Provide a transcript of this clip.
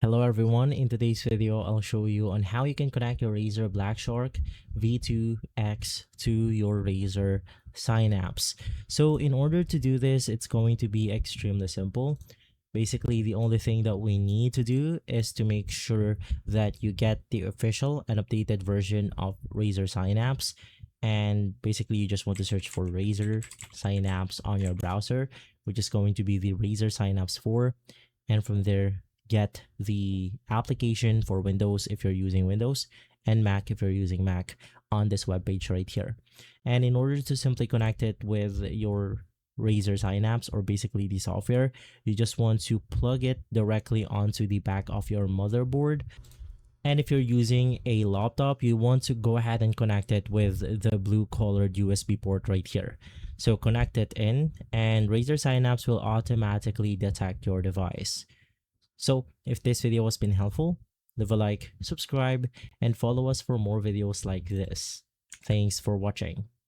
Hello everyone, in today's video I'll show you on how you can connect your Razer Blackshark V2 X to your Razer Synapse. So in order to do this, it's going to be extremely simple. Basically, the only thing that we need to do is to make sure that you get the official and updated version of Razer Synapse. And basically, you just want to search for Razer Synapse on your browser, which is going to be the Razer Synapse 4. And from there, get the application for Windows if you're using Windows and Mac if you're using Mac on this webpage right here. And in order to simply connect it with your Razer Synapse, or basically the software, you just want to plug it directly onto the back of your motherboard. And if you're using a laptop, you want to go ahead and connect it with the blue colored USB port right here. So connect it in, and Razer Synapse will automatically detect your device. So if this video has been helpful, leave a like, subscribe, and follow us for more videos like this. Thanks for watching.